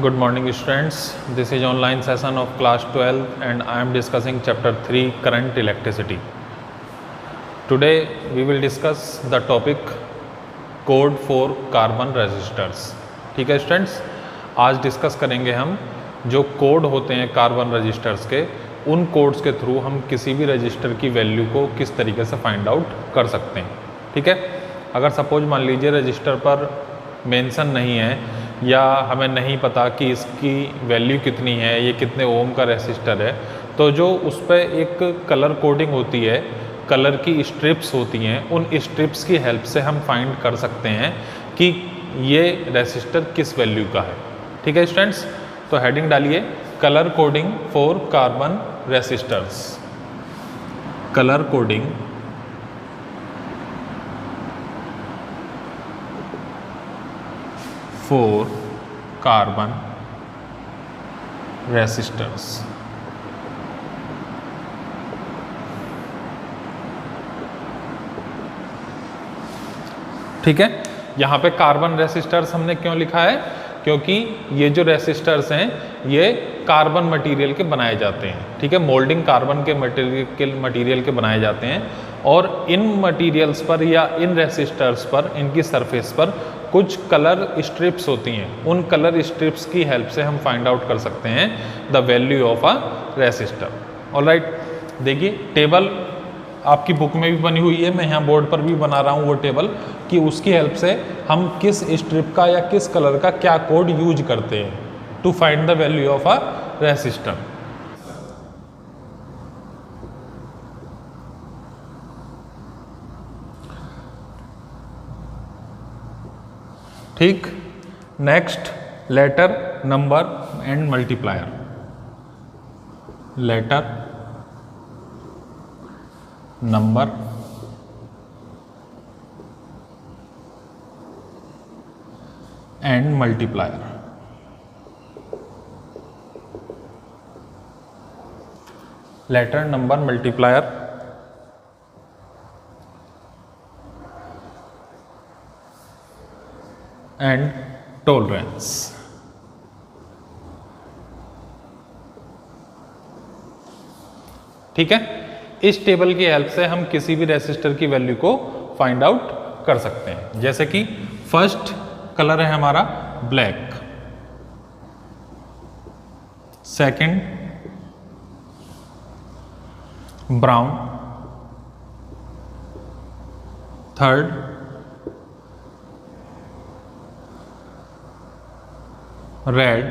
Good morning students, this is online session of class 12 and I am discussing chapter 3 current electricity. Today we will discuss the topic code for carbon resistors. ठीक है students, आज discuss करेंगे हम जो code होते हैं carbon registers के, उन कोड्स के थ्रू हम किसी भी रजिस्टर की वैल्यू को किस तरीके से फाइंड आउट कर सकते हैं। ठीक है, अगर सपोज मान लीजिए रजिस्टर पर मेंशन नहीं है या हमें नहीं पता कि इसकी वैल्यू कितनी है, ये कितने ओम का रेसिस्टर है, तो जो उस पर एक कलर कोडिंग होती है, कलर की स्ट्रिप्स होती हैं, उन स्ट्रिप्स की हेल्प से हम फाइंड कर सकते हैं कि ये रेसिस्टर किस वैल्यू का है। ठीक है स्टूडेंट्स, तो हेडिंग डालिए colour coding for carbon resistors. Colour coding for carbon resistors. ठीक है, यहाँ पे कार्बन रेसिस्टर्स हमने क्यों लिखा है? क्योंकि ये जो रेसिस्टर्स हैं ये कार्बन मटेरियल के बनाए जाते हैं। ठीक है, मोल्डिंग कार्बन के मटेरियल के बनाए जाते हैं और इन मटेरियल्स पर या इन रेसिस्टर्स पर, इनकी सरफेस पर कुछ कलर स्ट्रिप्स होती हैं। उन कलर स्ट्रिप्स की हेल्प से हम फाइंड आउट कर सकते हैं the value of a resistor. Alright, देखिए टेबल आपकी बुक में भी बनी हुई है, मैं यहाँ बोर्ड पर भी बना रहा हूँ वो टेबल, कि उसकी हेल्प से हम किस स्ट्रिप का या किस कलर का क्या कोड यूज करते हैं to find the value of a resistor. ठीक, next letter, number and multiplier. Letter, number and multiplier. Letter, number, multiplier and tolerance. ठीक है, इस टेबल की हेल्प से हम किसी भी रेसिस्टर की वैल्यू को फाइंड आउट कर सकते हैं। जैसे कि फर्स्ट कलर है हमारा black, second brown, third red,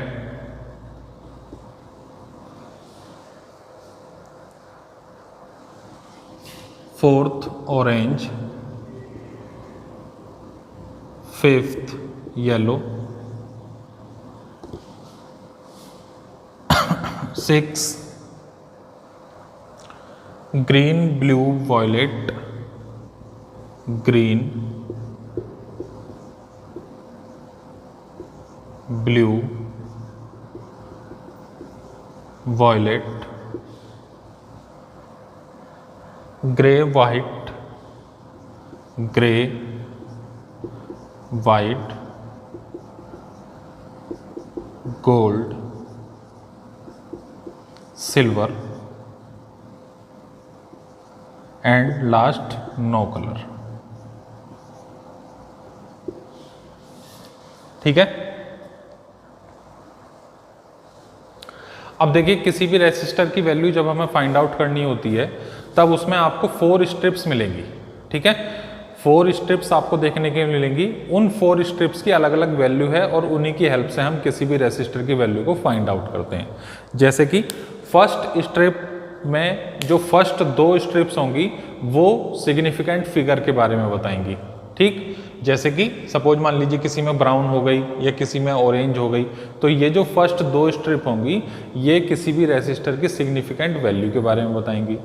fourth orange, fifth yellow, six green, blue, violet, green, blue, violet, grey, white, grey, white, gold, silver and last no colour. ठीक है, अब देखिए किसी भी रेसिस्टर की वैल्यू जब हमें फाइंड आउट करनी होती है तब उसमें आपको 4 स्ट्रिप्स मिलेंगी। ठीक है, 4 स्ट्रिप्स आपको देखने के मिलेंगी। उन 4 स्ट्रिप्स की अलग अलग वैल्यू है और उन्हीं की हेल्प से हम किसी भी रेसिस्टर की वैल्यू को फाइंड आउट करते हैं। जैसे कि फर्स्ट स्ट्रिप में जो फर्स्ट 2 स्ट्रिप्स होंगी वो सिग्निफिकेंट फिगर के बारे में बताएंगी। ठीक, जैसे कि सपोज मान लीजिए किसी में ब्राउन हो गई या किसी में ऑरेंज हो गई, तो ये जो फर्स्ट 2 स्ट्रिप होंगी ये किसी भी रेसिस्टर की सिग्निफिकेंट वैल्यू के बारे में बताएंगी।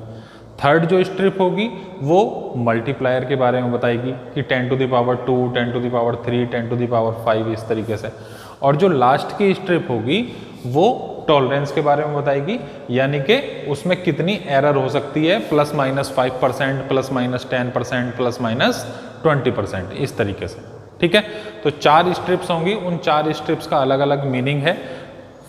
थर्ड जो स्ट्रिप होगी वो मल्टीप्लायर के बारे में बताएगी कि 10 to the power 2, 10 to the power 3, 10 to the power 5, इस तरीके से। और जो लास्ट की स्ट्रिप होगी वो टॉलरेंस के बारे में बताएगी, यानी कि उसमें कितनी एरर हो सकती है, ±5%, ±10%, ±20%, इस तरीके से। ठीक है, तो 4 स्ट्रिप्स होंगी, उन 4 स्ट्रिप्स का अलग अलग मीनिंग है।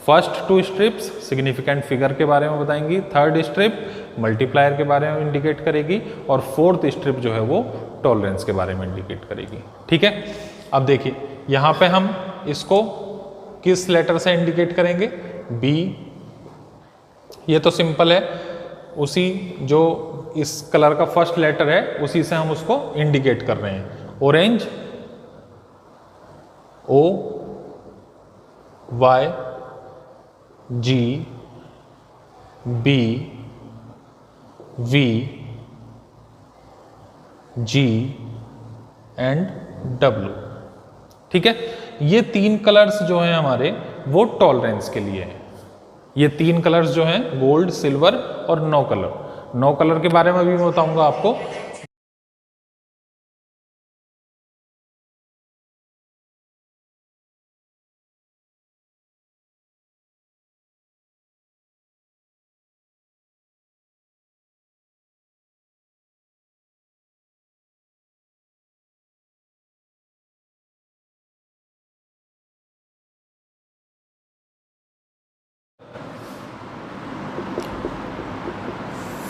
फर्स्ट 2 स्ट्रिप्स सिग्निफिकेंट फिगर के बारे में बताएंगी, थर्ड स्ट्रिप मल्टीप्लायर के बारे में इंडिकेट करेगी, और फोर्थ स्ट्रिप जो है वो टॉलरेंस के बारे में इंडिकेट करेगी। ठीक है, अब देखिए यहाँ पे हम इसको किस लेटर से इंडिकेट करेंगे, बी। ये तो सिंपल है, उसी जो इस कलर का फर्स्ट लेटर है उसी से हम उसको इंडिकेट कर रहे हैं। Orange, O Y G B V G and W. ठीक है, ये 3 कलर्स जो हैं हमारे वो टॉलरेंस के लिए हैं। ये 3 कलर्स जो हैं गोल्ड, सिल्वर और 9 कलर। 9 कलर के बारे में भी मैं बताऊंगा आपको।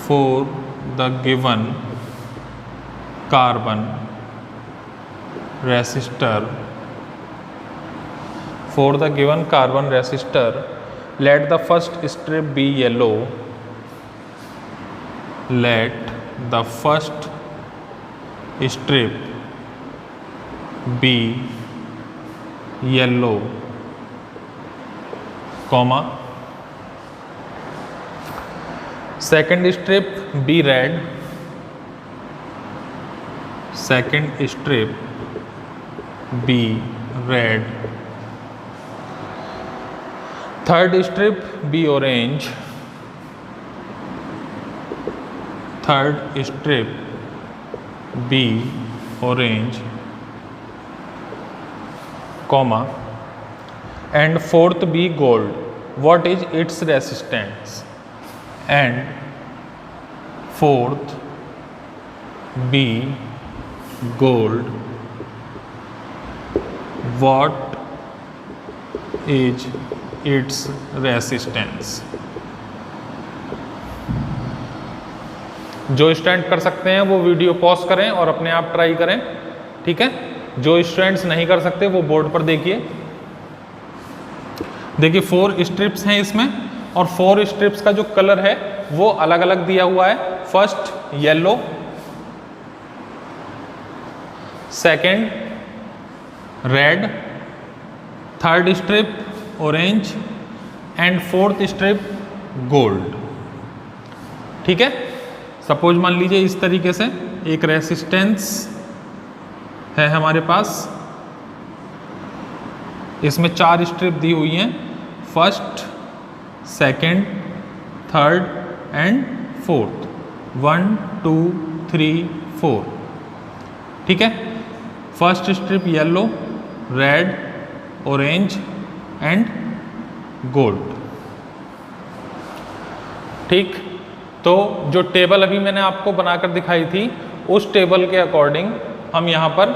For the given carbon resistor, for the given carbon resistor, let the first strip be yellow. Let the first strip be yellow, comma. Second strip be red. Second strip be red. Third strip be orange. Third strip be orange, comma, and fourth be gold. What is its resistance? And fourth be gold. What is its resistance? जो student कर सकते हैं वो video pause करें और अपने आप try करें। ठीक है, जो स्टूडेंट्स नहीं कर सकते वो बोर्ड पर देखिए। देखिए 4 स्ट्रिप्स हैं इसमें, और 4 स्ट्रिप्स का जो कलर है वो अलग अलग दिया हुआ है। First yellow, second red, third strip orange and fourth strip gold. ठीक है, सपोज मान लीजिए इस तरीके से एक रेसिस्टेंस है हमारे पास, इसमें 4 स्ट्रिप दी हुई हैं, first, second, third and fourth, 1 2 3 4। ठीक है, first strip yellow, red, orange and gold. ठीक, तो जो टेबल अभी मैंने आपको बनाकर दिखाई थी उस टेबल के अकॉर्डिंग हम यहाँ पर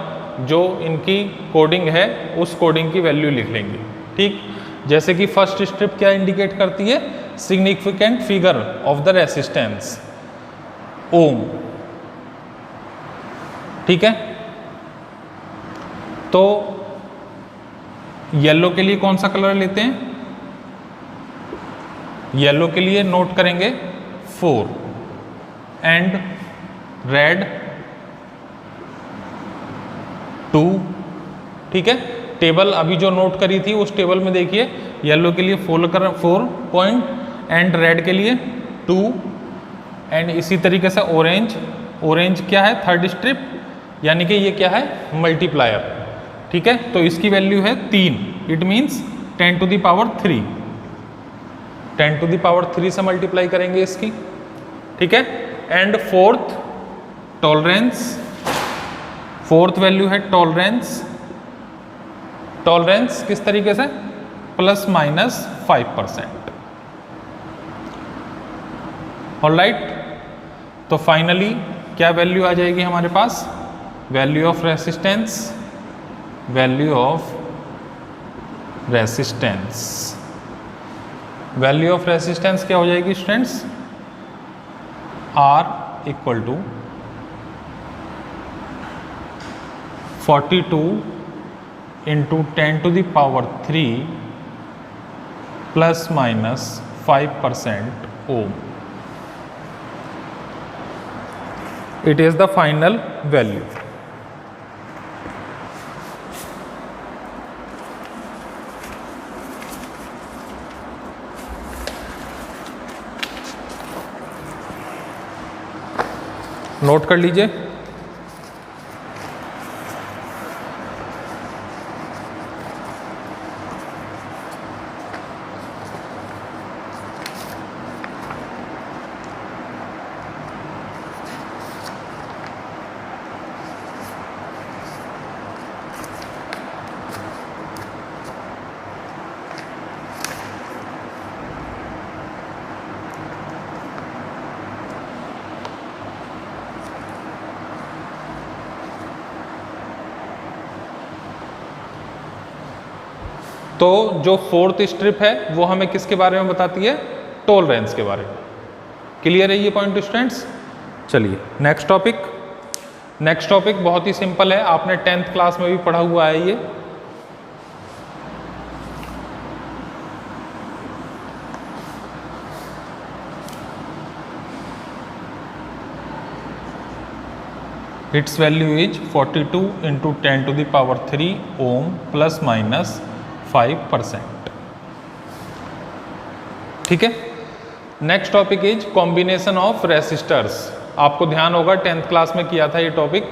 जो इनकी कोडिंग है उस कोडिंग की वैल्यू लिख लेंगे। ठीक, जैसे कि फर्स्ट स्ट्रिप क्या इंडिकेट करती है, significant figure of the resistance, ohm. ठीक है, तो येलो के लिए कौन सा कलर लेते हैं, येलो के लिए नोट करेंगे 4 एंड रेड 2। ठीक है, टेबल अभी जो नोट करी थी उस टेबल में देखिए येलो के लिए 4 पॉइंट एंड रेड के लिए 2 एंड इसी तरीके से ऑरेंज, ऑरेंज क्या है थर्ड स्ट्रिप, यानी कि ये क्या है मल्टीप्लायर। ठीक है, तो इसकी वैल्यू है 3, it means 10 to the power 3, 10 to the power 3 से मल्टीप्लाई करेंगे इसकी। ठीक है, and fourth tolerance, fourth value है टॉलरेंस। टॉलरेंस किस तरीके से, ±5%। ऑलराइट, तो फाइनली क्या वैल्यू आ जाएगी हमारे पास, value of resistance value of resistance. Value of resistance क्या हो जाएगी students? R equal to 42 into 10⁻³ plus minus 5% ohm. It is the final value. Note कर लीजिए। तो जो फोर्थ स्ट्रिप है वो हमें किसके बारे में बताती है? टॉलरेंस के बारे में। क्लियर है ये पॉइंट स्टूडेंट्स? चलिए नेक्स्ट टॉपिक। नेक्स्ट टॉपिक बहुत ही सिंपल है, आपने 10th क्लास में भी पढ़ा हुआ है ये। It's value is 42 into 10⁻³ ohm plus minus 5%। ठीक है। Next topic is combination of resistors. आपको ध्यान होगा 10th क्लास में किया था ये टॉपिक।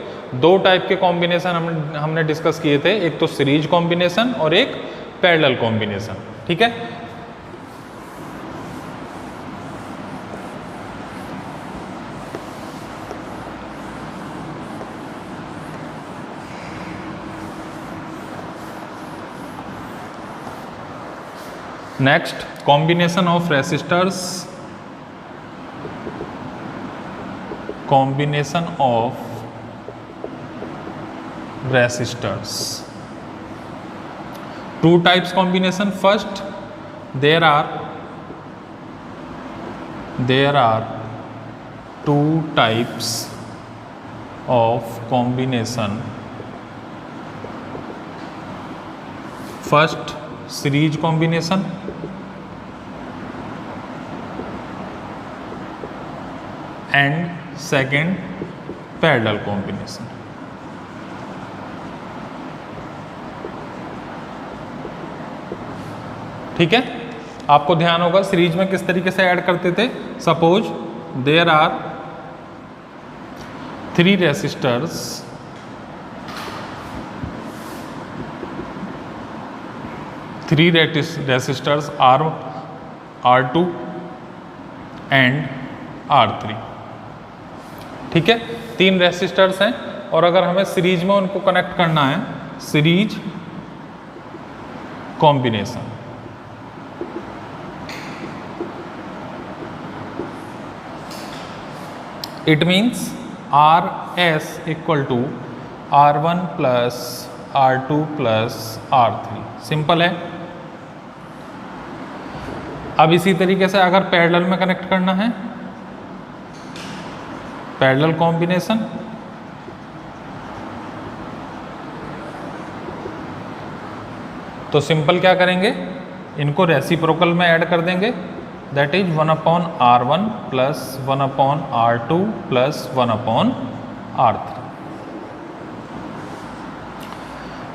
दो टाइप के कॉम्बिनेशन हमने डिस्कस किए थे, एक तो सीरीज कॉम्बिनेशन और एक पैरेलल कॉम्बिनेशन। ठीक है। Next combination of resistors. Combination of resistors, two types combination. First, there are two types of combination. First, series combination, and second, parallel combination. ठीक है। आपको ध्यान होगा सीरीज में किस तरीके से ऐड करते थे। Suppose there are 3 resistors, R2 and R3। ठीक है, 3 रेसिस्टर्स हैं और अगर हमें सीरीज में उनको कनेक्ट करना है, series combination. It means RS equal to R1 plus R2 plus R3। Simple है। अब इसी तरीके से अगर पैरेलल में कनेक्ट करना है, पैरेलल कॉम्बिनेशन, तो सिंपल क्या करेंगे, इनको रेसिप्रोकल में ऐड कर देंगे। That is 1/R1 plus 1/R2 plus 1/R3.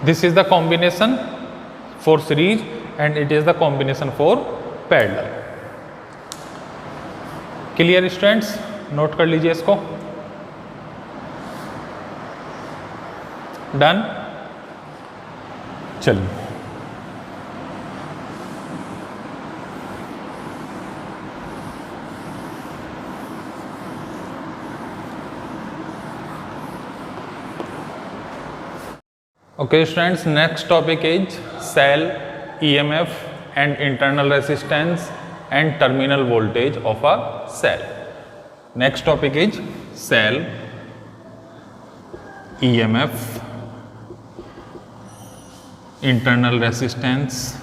This is the combination for series and it is the combination for parallel. Clear students? Note कर लीजिए इसको। डन। चलिए okay students, next topic is cell EMF and internal resistance and terminal voltage of a cell. Next topic is cell EMF internal resistance,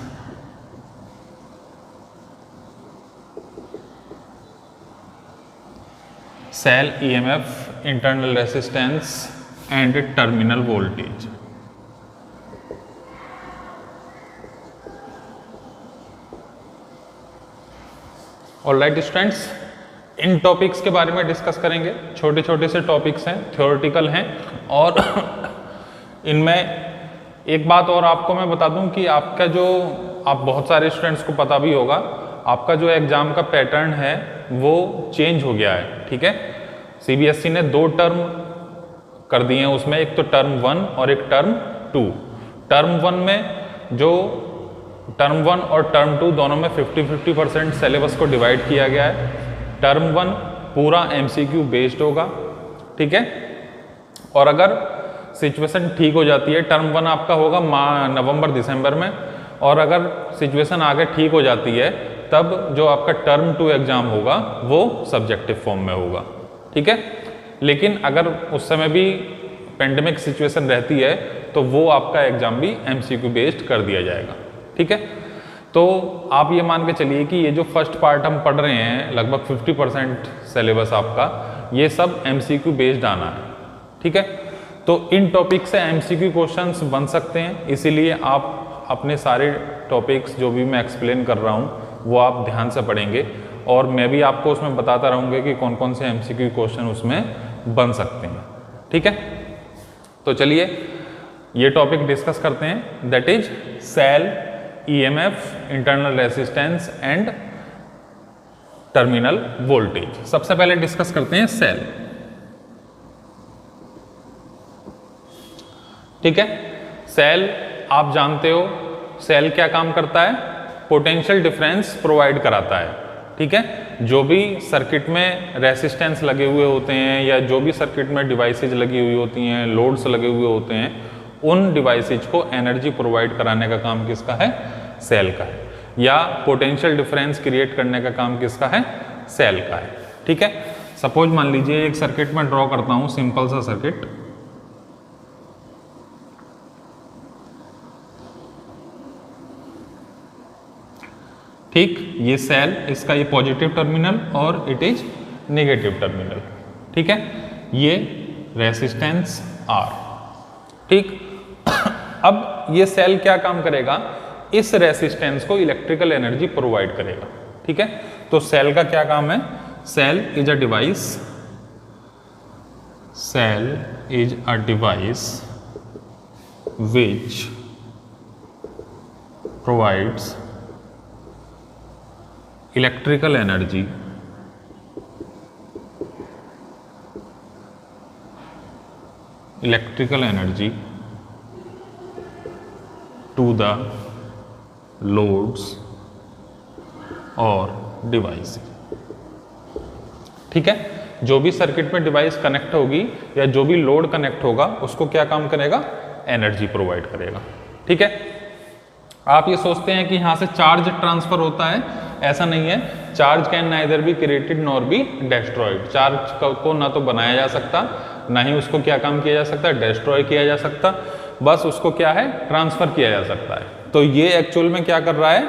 cell EMF, internal resistance and terminal voltage. Alright students, in topics के बारे में discuss करेंगे। छोटे छोटे से topics हैं, theoretical हैं, और इनमें एक बात और आपको मैं बता दूं कि आपका जो, आप बहुत सारे स्टूडेंट्स को पता भी होगा, आपका जो एग्जाम का पैटर्न है वो चेंज हो गया है। ठीक है, सीबीएसई ने 2 टर्म कर दिए हैं उसमें, एक तो टर्म 1 और एक टर्म 2। टर्म 1 में जो टर्म 1 और टर्म 2 दोनों में 50-50% सिलेबस को डिवाइड किया गया है। टर्म 1 पूरा एमसीक्यू बेस्ड होगा। ठीक है, और अगर सिचुएशन ठीक हो जाती है, टर्म 1 आपका होगा नवंबर-दिसंबर में, और अगर सिचुएशन आगे ठीक हो जाती है तब जो आपका टर्म 2 एग्जाम होगा वो सब्जेक्टिव फॉर्म में होगा। ठीक है, लेकिन अगर उस समय भी पेंडेमिक सिचुएशन रहती है तो वो आपका एग्जाम भी एमसीक्यू बेस्ड कर दिया जाएगा। ठीक है, तो आप ये मान के चलिए कि ये जो फर्स्ट पार्ट हम पढ़ रहे हैं, लगभग 50% सिलेबस आपका ये सब एमसीक्यू बेस्ड आना है। ठीक है, तो इन टॉपिक से एमसीक्यू क्वेश्चंस बन सकते हैं, इसीलिए आप अपने सारे टॉपिक्स जो भी मैं एक्सप्लेन कर रहा हूँ वो आप ध्यान से पढ़ेंगे, और मैं भी आपको उसमें बताता रहूँगा कि कौन कौन से एमसीक्यू क्वेश्चन उसमें बन सकते हैं। ठीक है, तो चलिए ये टॉपिक डिस्कस करते हैं, that is cell, EMF, internal resistance and terminal voltage. सबसे पहले डिस्कस करते हैं सेल। ठीक है, सेल आप जानते हो, सेल क्या काम करता है, पोटेंशियल डिफरेंस प्रोवाइड कराता है। ठीक है, जो भी सर्किट में रेसिस्टेंस लगे हुए होते हैं या जो भी सर्किट में डिवाइसेज लगी हुई होती हैं, लोड्स लगे हुए होते हैं, उन डिवाइसेज को एनर्जी प्रोवाइड कराने का काम किसका है, सेल का है, या पोटेंशियल डिफरेंस क्रिएट करने का काम किसका है, सेल का है। ठीक है, सपोज मान लीजिए एक सर्किट में ड्रॉ करता हूं, सिंपल सा सर्किट। ठीक, ये सेल, इसका ये पॉजिटिव टर्मिनल और इट इज नेगेटिव टर्मिनल। ठीक है, ये रेसिस्टेंस आर। ठीक, अब ये सेल क्या काम करेगा, इस रेसिस्टेंस को इलेक्ट्रिकल एनर्जी प्रोवाइड करेगा। ठीक है, तो सेल का क्या काम है, cell is a device, cell is a device which provides electrical energy to the loads और डिवाइस। ठीक है, जो भी सर्किट में डिवाइस कनेक्ट होगी या जो भी लोड कनेक्ट होगा उसको क्या काम करेगा, एनर्जी प्रोवाइड करेगा। ठीक है, आप ये सोचते हैं कि यहां से चार्ज ट्रांसफर होता है, ऐसा नहीं है। Charge can neither be created nor be destroyed. Charge को ना तो बनाया जा सकता, ना ही उसको क्या काम किया जा सकता, डेस्ट्रॉय किया जा सकता, बस उसको क्या है, ट्रांसफर किया जा सकता है। तो ये एक्चुअल में क्या कर रहा है,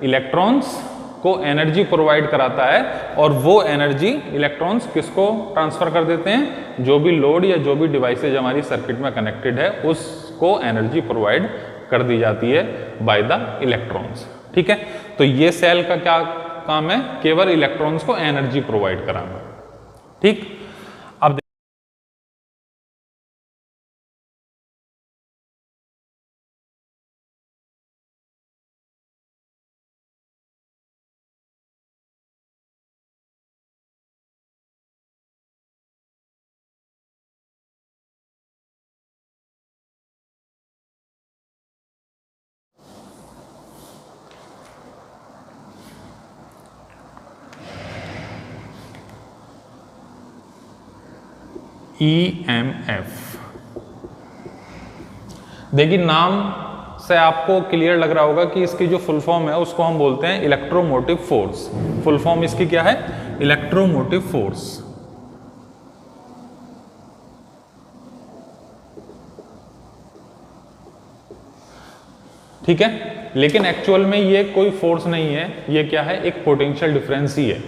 इलेक्ट्रॉन्स को एनर्जी प्रोवाइड कराता है, और वो एनर्जी इलेक्ट्रॉन्स किसको ट्रांसफर कर देते हैं, जो भी लोड या जो भी डिवाइसेज हमारी सर्किट में कनेक्टेड है उसको एनर्जी प्रोवाइड कर दी जाती है बाय द इलेक्ट्रॉन्स। ठीक है, तो ये सेल का क्या काम है, केवल इलेक्ट्रॉन्स को एनर्जी प्रोवाइड कराना। ठीक, अब EMF, देखिए नाम से आपको क्लियर लग रहा होगा कि इसकी जो फुल फॉर्म है उसको हम बोलते हैं इलेक्ट्रोमोटिव फोर्स। फुल फॉर्म इसकी क्या है, इलेक्ट्रोमोटिव फोर्स। ठीक है। लेकिन एक्चुअल में ये कोई फोर्स नहीं है, ये क्या है, एक पोटेंशियल डिफरेंस ही है।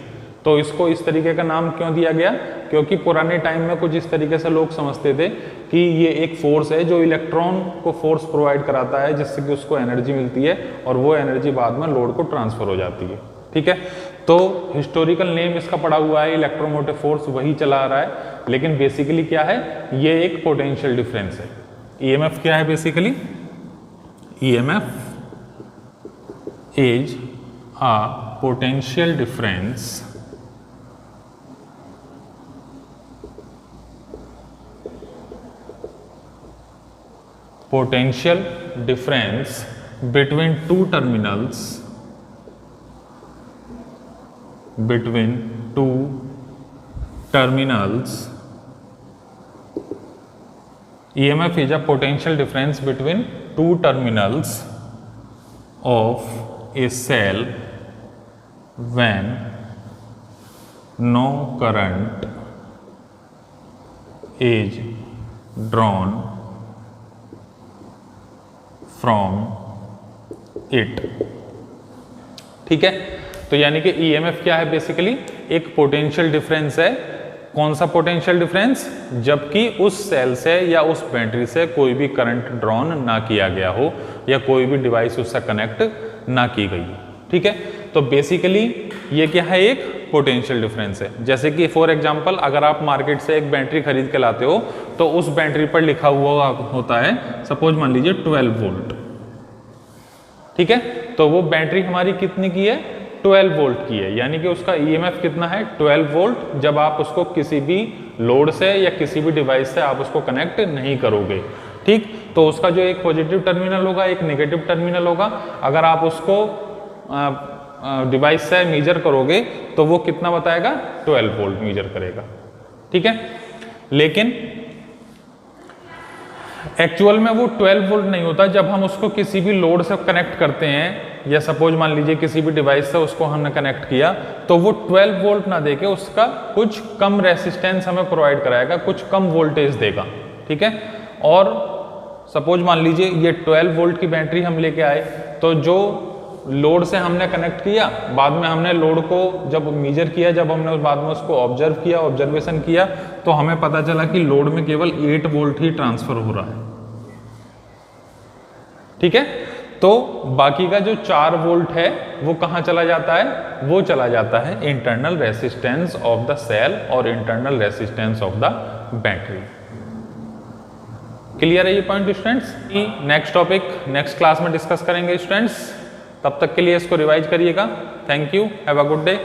तो इसको इस तरीके का नाम क्यों दिया गया, क्योंकि पुराने टाइम में कुछ इस तरीके से लोग समझते थे कि ये एक फोर्स है जो इलेक्ट्रॉन को फोर्स प्रोवाइड कराता है, जिससे कि उसको एनर्जी मिलती है और वो एनर्जी बाद में लोड को ट्रांसफर हो जाती है। ठीक है, तो हिस्टोरिकल नेम इसका पड़ा हुआ है इलेक्ट्रोमोटिव फोर्स, वही चला आ रहा है, लेकिन बेसिकली क्या है, ये एक पोटेंशियल डिफरेंस है। ईएमएफ क्या है basically, EMF is a potential difference between two terminals. EMF is a potential difference between two terminals of a cell when no current is drawn from it। ठीक है, तो यानी कि ईएमएफ क्या है, बेसिकली एक पोटेंशियल डिफरेंस है। कौन सा पोटेंशियल डिफरेंस, जबकि उस सेल से या उस बैटरी से कोई भी करंट ड्रॉन ना किया गया हो या कोई भी डिवाइस उससे कनेक्ट ना की गई हो। ठीक है, तो बेसिकली ये क्या है, एक पोटेंशियल डिफरेंस है। जैसे कि फॉर एग्जांपल अगर आप मार्केट से एक बैटरी खरीद के लाते हो तो उस बैटरी पर लिखा हुआ होता है, सपोज मान लीजिए 12 वोल्ट। ठीक है, तो वो बैटरी हमारी कितनी की है, 12 वोल्ट की है, यानी कि उसका ईएमएफ कितना है, 12 वोल्ट, जब आप उसको किसी भी लोड से या किसी भी डिवाइस से आप उसको कनेक्ट नहीं करोगे। ठीक, तो उसका जो एक पॉजिटिव टर्मिनल होगा, एक नेगेटिव टर्मिनल होगा। अगर आप उसको डिवाइस से मेजर करोगे तो वो कितना बताएगा, 12 वोल्ट मेजर करेगा। ठीक है, लेकिन एक्चुअल में वो 12 वोल्ट नहीं होता। जब हम उसको किसी भी लोड से कनेक्ट करते हैं, या सपोज मान लीजिए किसी भी डिवाइस से उसको हमने कनेक्ट किया, तो वो 12 वोल्ट ना देके उसका कुछ कम रेसिस्टेंस हमें प्रोवाइड कराएगा, कुछ कम वोल्टेज देगा। ठीक है, और सपोज मान लीजिए ये 12 वोल्ट की बैटरी हम लेके आए, तो जो लोड से हमने कनेक्ट किया, बाद में हमने लोड को जब मेजर किया, जब हमने बाद में उसको ऑब्जर्व किया, ऑब्जर्वेशन किया, तो हमें पता चला कि लोड में केवल 8 वोल्ट ही ट्रांसफर हो रहा है। ठीक है, तो बाकी का जो 4 वोल्ट है वो कहाँ चला जाता है, वो चला जाता है internal resistance of the cell और internal resistance of the battery. Clear है ये point students? Next topic next class में डिस्कस करेंगे स्टूडेंट्स, तब तक के लिए इसको रिवाइज करिएगा। Thank you, have a good day.